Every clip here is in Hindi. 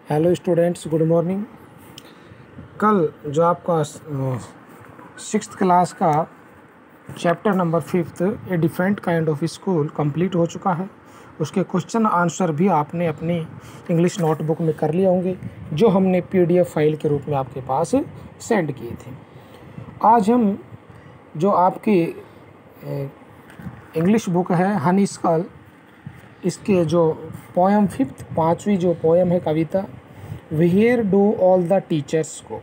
Hello students, good morning. कल जो आपका सिक्स्थ क्लास का chapter number 5 a different kind of school complete हो चुका है। उसके क्वेश्चन आंसर भी आपने अपनी इंग्लिश नोटबुक में कर लिए होंगे, जो हमने पीडीएफ फाइल के रूप में आपके पास सेंड किए थे। आज हम जो आपकी इंग्लिश बुक है हनी स्कल, इसके जो पोएम 5th 5वीं जो पोएम है कविता, where do all the teachers go,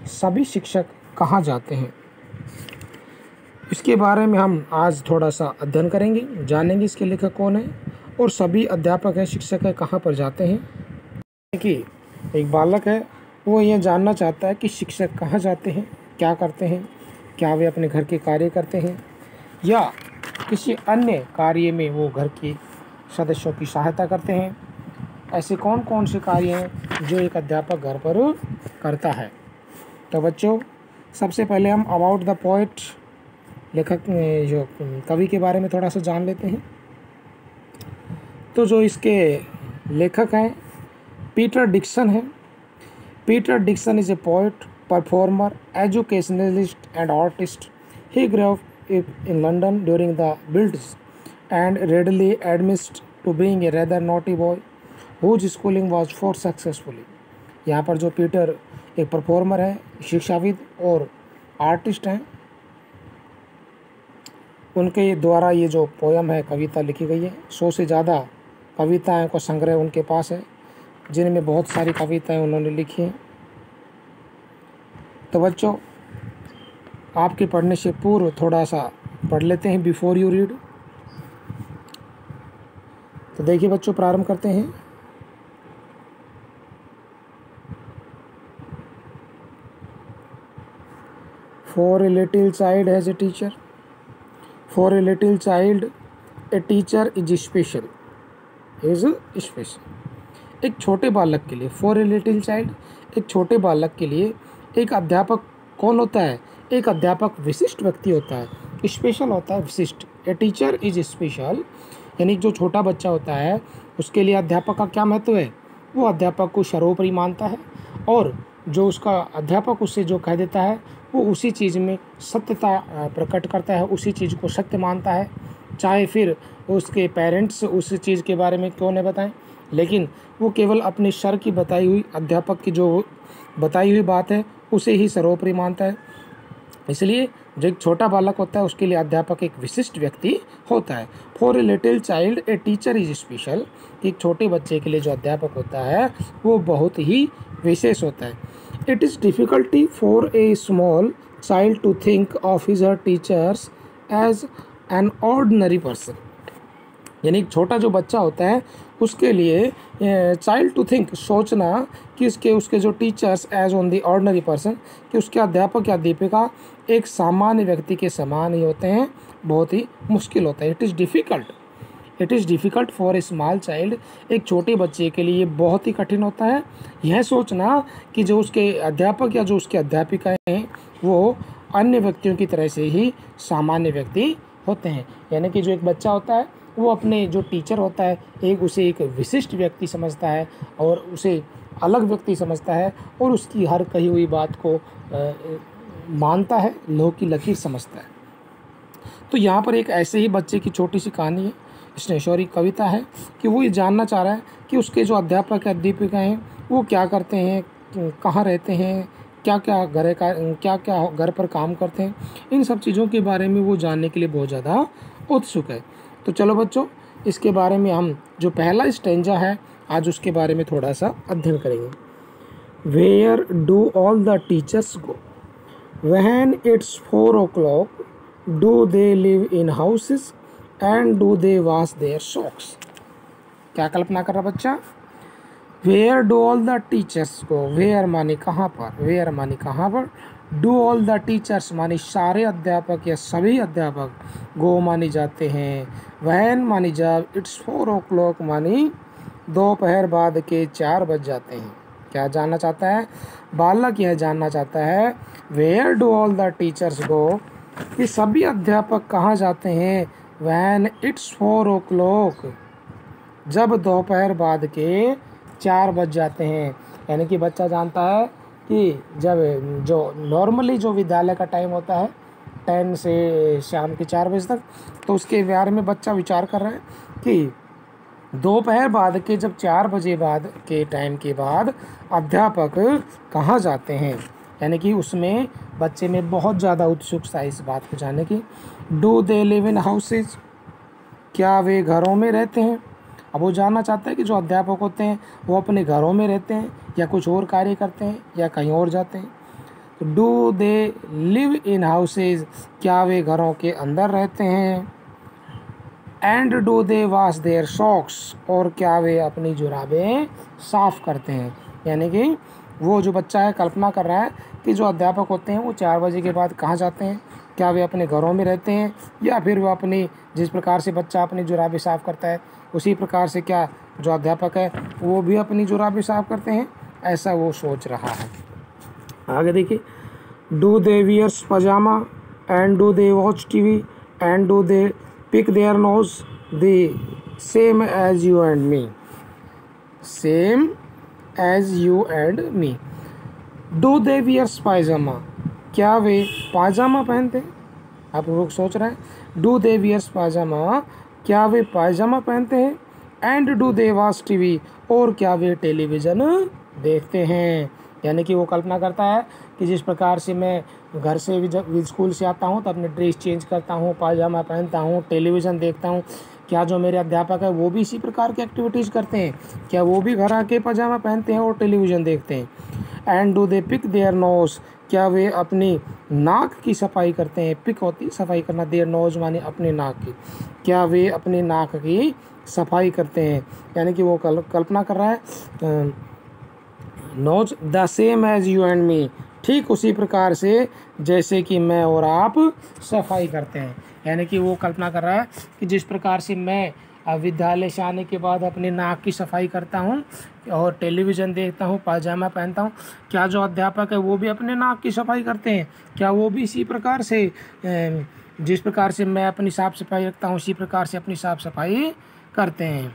सभी शिक्षक कहाँ जाते हैं, इसके बारे में हम आज थोड़ा सा अध्ययन करेंगे, जानेंगे इसके लेखक कौन है और सभी अध्यापक हैं, शिक्षक है, कहाँ पर जाते हैं। कि एक बालक है, वो ये जानना चाहता है कि शिक्षक कहाँ जाते हैं, क्या करते हैं, क्या वे अपने घर के कार्य करते हैं या किसी अन्य कार्य में वो घर के सदस्यों की सहायता करते हैं। ऐसे कौन कौन से कार्य हैं जो एक अध्यापक घर पर करता है। तो बच्चों, सबसे पहले हम अबाउट द पोएट, लेखक जो कवि के बारे में थोड़ा सा जान लेते हैं। तो जो इसके लेखक हैं पीटर डिक्सन है। Peter Dixon is a poet, performer, educationalist and artist. He grew up in London during the Blitz and readily admits to being a rather naughty boy whose schooling was for successfully। यहाँ पर जो पीटर एक परफॉर्मर है, शिक्षाविद और आर्टिस्ट हैं, उनके द्वारा ये जो पोयम है, कविता लिखी गई है। 100 से ज़्यादा कविताएं का संग्रह उनके पास है, जिनमें बहुत सारी कविताएं उन्होंने लिखी हैं। तो बच्चों, आपके पढ़ने से पूर्व थोड़ा सा पढ़ लेते हैं बिफोर यू रीड। तो देखिए बच्चों, प्रारंभ करते हैं। For a little child has a teacher, for a little child a teacher is special, is special. एक छोटे बालक के लिए, फॉर ए लिटिल चाइल्ड, एक छोटे बालक के लिए एक अध्यापक कौन होता है? एक अध्यापक विशिष्ट व्यक्ति होता है, स्पेशल होता है, विशिष्ट। ए टीचर इज स्पेशल, यानी जो छोटा बच्चा होता है उसके लिए अध्यापक का क्या महत्व है? वो अध्यापक को सर्वोपरि मानता है और जो उसका अध्यापक उससे जो कह देता है वो उसी चीज़ में सत्यता प्रकट करता है, उसी चीज़ को सत्य मानता है, चाहे फिर उसके पेरेंट्स उस चीज़ के बारे में क्यों न बताएं, लेकिन वो केवल अपने सर की बताई हुई, अध्यापक की जो बताई हुई बात है उसे ही सर्वोपरि मानता है। इसलिए जो एक छोटा बालक होता है उसके लिए अध्यापक एक विशिष्ट व्यक्ति होता है। For a little child a teacher is special, एक छोटे बच्चे के लिए जो अध्यापक होता है वो बहुत ही विशेष होता है। It is difficulty for a small child to think of his her teachers as an ordinary person, यानी एक छोटा जो बच्चा होता है उसके लिए चाइल्ड टू थिंक, सोचना कि उसके जो teachers as on the ordinary person, कि उसके अध्यापक या अध्यापिका एक सामान्य व्यक्ति के समान ही होते हैं, बहुत ही मुश्किल होता है। It is difficult for a small child, एक छोटे बच्चे के लिए बहुत ही कठिन होता है यह सोचना कि जो उसके अध्यापक या जो उसके अध्यापिकाएँ हैं वो अन्य व्यक्तियों की तरह से ही सामान्य व्यक्ति होते हैं। यानी कि जो एक बच्चा होता है वो अपने जो टीचर होता है उसे एक विशिष्ट व्यक्ति समझता है और उसे अलग व्यक्ति समझता है और उसकी हर कही हुई बात को मानता है, लोह की लकीर समझता है। तो यहाँ पर एक ऐसे ही बच्चे की छोटी सी कहानी है, स्नेहशौरी कविता है, कि वो ये जानना चाह रहा है कि उसके जो अध्यापक अध्यापिका हैं वो क्या करते हैं, कहाँ रहते हैं, क्या क्या घर पर काम करते हैं, इन सब चीज़ों के बारे में वो जानने के लिए बहुत ज़्यादा उत्सुक है। तो चलो बच्चों, इसके बारे में हम जो पहला स्टेंजा है आज उसके बारे में थोड़ा सा अध्ययन करेंगे। Where do all the teachers go when it's 4 o'clock, do they live in houses and do they wash their socks. क्या कल्पना कर रहा बच्चा? Where do all the teachers go, where माने कहाँ पर, वेयर माने कहाँ पर, डू ऑल द टीचर्स मानी सारे अध्यापक या सभी अध्यापक, गो मानी जाते हैं, वहन मानी जब, इट्स 4 o'clock मानी दोपहर बाद के 4 बज जाते हैं। क्या जानना चाहता है बालक? यह जानना चाहता है where do all the teachers go, कि सभी अध्यापक कहाँ जाते हैं, वहन इट्स 4 o'clock जब दोपहर बाद के 4 बज जाते हैं। यानी कि बच्चा जानता है कि जब जो नॉर्मली जो विद्यालय का टाइम होता है 10 से शाम के 4 बजे तक, तो उसके बारे में बच्चा विचार कर रहा है कि दोपहर बाद के जब 4 बजे बाद के टाइम के बाद अध्यापक कहाँ जाते हैं। यानी कि उसमें बच्चे में बहुत ज़्यादा उत्सुकता है इस बात को जानने की। Do they live in houses, क्या वे घरों में रहते हैं। अब वो जानना चाहता है कि जो अध्यापक होते हैं वो अपने घरों में रहते हैं या कुछ और कार्य करते हैं या कहीं और जाते हैं। तो do they live in houses, क्या वे घरों के अंदर रहते हैं। And do they wash their socks, और क्या वे अपनी जुराबें साफ़ करते हैं। यानी कि वो जो बच्चा है कल्पना कर रहा है कि जो अध्यापक होते हैं वो 4 बजे के बाद कहाँ जाते हैं, क्या वे अपने घरों में रहते हैं या फिर वो अपनी, जिस प्रकार से बच्चा अपनी जुराबें साफ़ करता है उसी प्रकार से क्या जो अध्यापक है वो भी अपनी जुराबें साफ़ करते हैं, ऐसा वो सोच रहा है। आगे देखिए, do they wears pyjama and do they watch TV and do they pick their nose the same as you and me. Same as you and me. Do they wears pyjama, क्या वे पायजामा पहनते हैं। आप लोग सोच रहे हैं डू दे वियर्स पायजामा, क्या वे पायजामा पहनते हैं। And do they watch TV, और क्या वे टेलीविज़न देखते हैं। यानी कि वो कल्पना करता है कि जिस प्रकार से मैं घर से भी जब स्कूल से आता हूँ तो अपने ड्रेस चेंज करता हूँ, पायजामा पहनता हूँ, टेलीविज़न देखता हूँ, क्या जो मेरे अध्यापक है वो भी इसी प्रकार की एक्टिविटीज़ करते हैं, क्या वो भी घर आके पायजामा पहनते हैं और टेलीविज़न देखते हैं। And do they pick their nose, क्या वे अपनी नाक की सफाई करते हैं। पिक होती सफाई करना, देयर नोज माने अपने नाक की, क्या वे अपनी नाक की सफाई करते हैं। यानी कि वो कल्पना कर रहा है nose the same as you and me, ठीक उसी प्रकार से जैसे कि मैं और आप सफाई करते हैं। यानी कि वो कल्पना कर रहा है कि जिस प्रकार से मैं विद्यालय से आने के बाद अपनी नाक की सफाई करता हूँ और टेलीविज़न देखता हूँ, पायजामा पहनता हूँ, क्या जो अध्यापक है वो भी अपने नाक की सफाई करते हैं, क्या वो भी इसी प्रकार से जिस प्रकार से मैं अपनी साफ़ सफाई रखता हूँ उसी प्रकार से अपनी साफ़ सफाई करते हैं।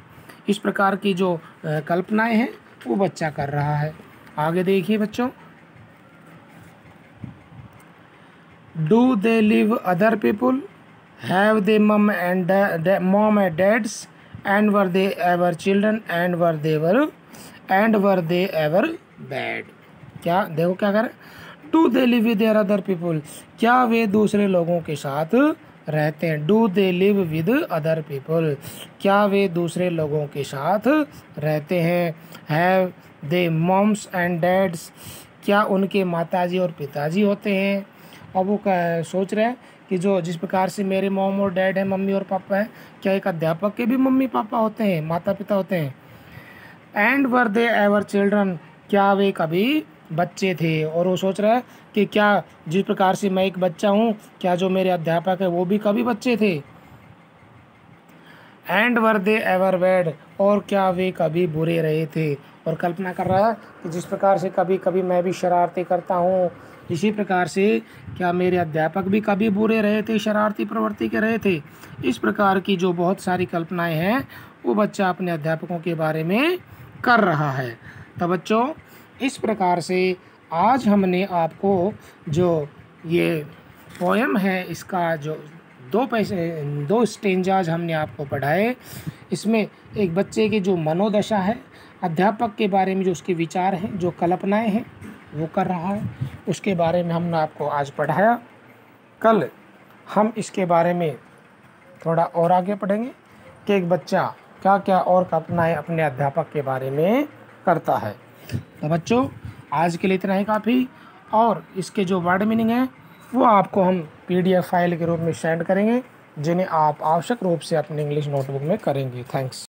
इस प्रकार की जो कल्पनाएं हैं वो बच्चा कर रहा है। आगे देखिए बच्चों, do they live other people, have they mum and dads and were they ever children and were they ever bad. क्या देखो क्या कर, do they live with their other people, क्या वे दूसरे लोगों के साथ रहते हैं। Do they live with other people, क्या वे दूसरे लोगों के साथ रहते हैं। Have they mums and dads, क्या उनके माताजी और पिताजी होते हैं। और वो सोच रहे हैं कि जो जिस प्रकार से मेरे मॉम और डैड हैं, मम्मी और पापा हैं, क्या एक अध्यापक के भी मम्मी पापा होते हैं, माता पिता होते हैं। And were they ever children, क्या वे कभी बच्चे थे। और वो सोच रहा है कि क्या जिस प्रकार से मैं एक बच्चा हूँ, क्या जो मेरे अध्यापक है वो भी कभी बच्चे थे। And were they ever bad, और क्या वे कभी बुरे रहे थे। और कल्पना कर रहा है कि जिस प्रकार से कभी कभी मैं भी शरारती करता हूँ, इसी प्रकार से क्या मेरे अध्यापक भी कभी बुरे रहे थे, शरारती प्रवृत्ति के रहे थे। इस प्रकार की जो बहुत सारी कल्पनाएं हैं वो बच्चा अपने अध्यापकों के बारे में कर रहा है। तो बच्चों, इस प्रकार से आज हमने आपको जो ये पोएम है इसका जो दो स्टेंजाज हमने आपको पढ़ाए। इसमें एक बच्चे की जो मनोदशा है, अध्यापक के बारे में जो उसके विचार हैं, जो कल्पनाएं हैं वो कर रहा है, उसके बारे में हमने आपको आज पढ़ाया। कल हम इसके बारे में थोड़ा और आगे पढ़ेंगे कि एक बच्चा क्या क्या और कल्पनाएं अपने अध्यापक के बारे में करता है। तो बच्चों, आज के लिए इतना ही काफ़ी, और इसके जो वर्ड मीनिंग है वो आपको हम PDF फाइल के रूप में सेंड करेंगे, जिन्हें आप आवश्यक रूप से अपने इंग्लिश नोटबुक में करेंगे। थैंक्स।